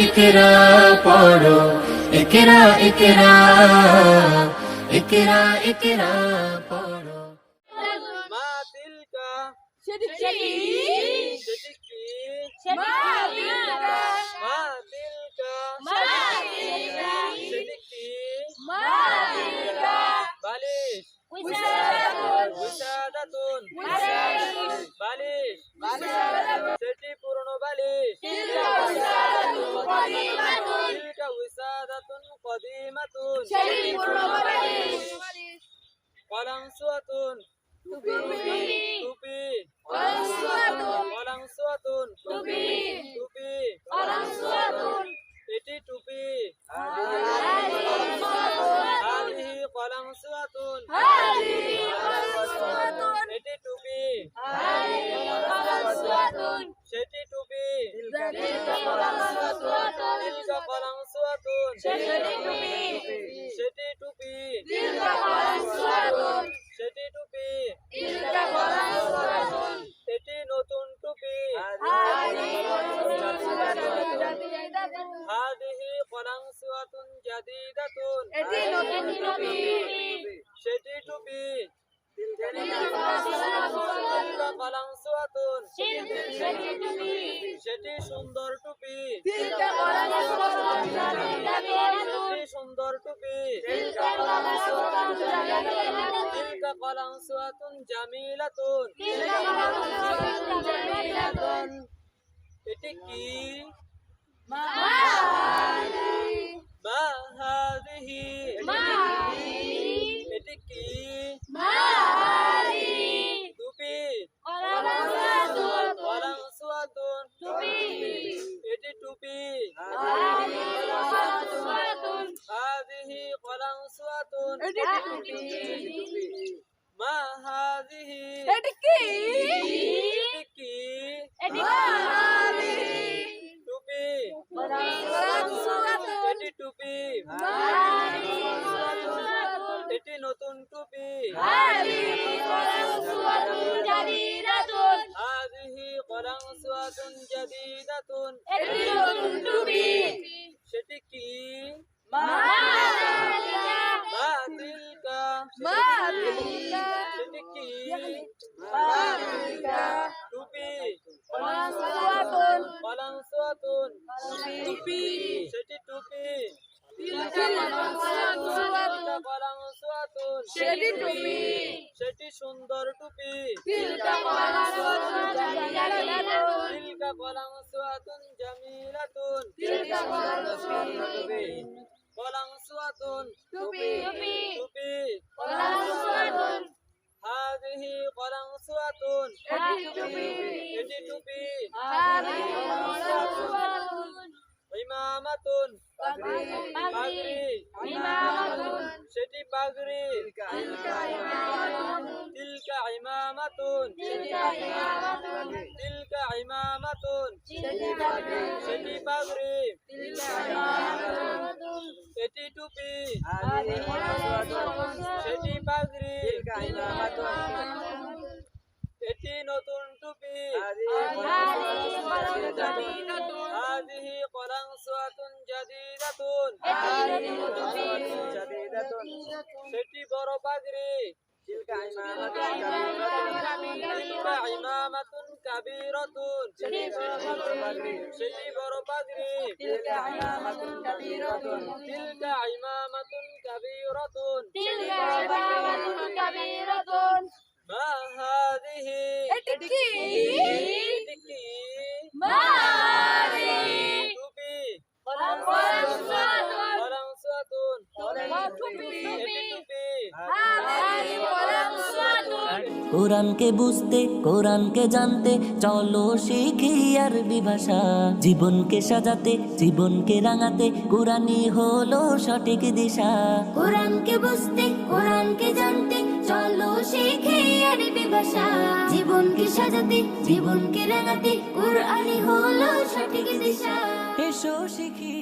ইকরা পড়ো, ইকরা ইকরা, ইকরা ইকরা পড়ো। মা তিলকা সেটি কি? সেটি কি? মা তিলকা, মা তিলকা মা তিলকা, সেটি কি? মা তিলকা, বালিশ উসাদাতুন, উসাদাতুন উসাদাতুন, বালিশ উসাদাতুন, সেটি পুরনো বালিশ তিলকা উসাদাতুন কদিমাতুন, তিলকা উসাদাতুন কদিমাতুন সেটি পুরনো বালিশ, কলাংসুয়াতুন টুপি, টুপি কলাংসুয়াতুন, কলাংসুয়াতুন টুপি, টুপি কলাংসুয়াতুন, এটি টুপি কলাংসুয়াতুন, হাদিহি কলাংসুয়াতুন হাদিহি কলাংসুয়াতুন, এটি টুপি হাদিহি কলাংসুয়াতুন, সেটি টুপি তিলকা কলাংসুয়াতুন, তিলকা কলাংসুয়াতুন সেটি টুপি, সেটি টুপি তিলকা কলাংসুয়াতুন, সেটি টুপি তিলকা কলাংসুয়াতুন, এটি নতুন টুপি হাদিহি কলাংসুয়াতুন জাদিদাতুন, হাদিহি কলাংসুয়াতুন জাদিদাতুন এটি নতুন টুপি, সেটি টুপি তিলকা কলাংসুয়াতুন, তিলকা কলাংসুয়াতুন সেটি টুপি, সেটি সুন্দর টুপি তিলকা কলাংসুয়াতুন জাদিদাতুন, সেটি সুন্দর টুপি তিলকা কলাংসুয়াতুন জাদিদাতুন, তিলকা কলাংসুয়াতুন জামিলাতুন তিলকা কলাংসুয়াতুন জাদিদাতুন, এটি কি? মা মা হাদিহি এটি কি? টুপি কলাংসুয়াতুন, কলাংসুয়াতুন টুপি, এটি টুপি কলাংসুয়াতুন, হাদিহি কলাংসুয়াতুন এটি টুপি, মা হাদিহি এটি কি? এটি কি? এটি টুপি কলাংসুয়াতুন, এটি টুপি এটি নতুন টুপি হাদিহি কলাংসুয়াতুন জাদিদাতুন, হাদিহি কলাংসুয়াতুন জাদিদাতুন এটি নতুন টুপি, সেটি কি? মা মা তিলকা সেটি কি? টুপি কলাংসুয়াতুন, কলাংসুয়াতুন টুপি, সেটি টুপি তিলকা কলাংসুয়াতুন, কলাংসুয়াতুন সেটি টুপি, সেটি সুন্দর টুপি তিলকা কলাংসুয়াতুন জাদিদাতুন, তিলকা কলাংসুয়াতুন জামিলাতুন তিলকা কলাংসুয়াতুন, কলাংসুয়াতুন টুপি, টুপি কলাংসুয়াতুন, হাদিহি কলাংসুয়াতুন এটি টুপি, এটি টুপি হাদিহি কলাংসুয়াতুন, ইমামাতুন পাগড়ি, পাগড়ি ইমামাতুন, সেটি পাগড়ি তিলকা ইমামাতুন, তিলকা ইমামাতুন তিলকা ইমামাতুন, তিলকা ইমামাতুন সেটি পাগড়ি, সেটি পাগড়ি তিলকা ইমামাতুন, এটি টুপি হাদিহি কলাংসুয়াতুন, সেটি পাগড়ি ইমামাতুন, এটি নতুন টুপি হাদিহি কলাংসুয়াতুন জাদিদাতুন, হাদিহি কলাংসুয়াতুন জাদিদাতুন এটি নতুন টুপি, সেটি বড় পাগড়ি তিলকা ইমামাতুন কাবীরাতুন সেটি বড় পাগড়ি তিলকা ইমামাতুন কাবীরাতুন, তিলকা ইমামাতুন কাবীরাতুন তিলকা ইমামাতুন কাবীরাতুন, মা হাদিহি এটি কি? এটি কি? মা টুপি কলাংসুয়াতুন, কলাংসুয়াতুন টুপি, এটি টুপি হাদিহি কলাংসুয়াতুন, কোরআনকে বুঝতে কোরআনকে জানতে চলো শিখি আরবি ভাষা, জীবনকে সাজাতে জীবনকে রাঙাতে কোরআনই হলো সঠিক দিশা। কোরআনকে বুঝতে কোরআনকে জানতে চলো শিখে আরবি ভাষা, জীবনকে সাজাতে জীবনকে রাঙাতে কোরআনই হলো সঠিক দিশা। এসো শিখি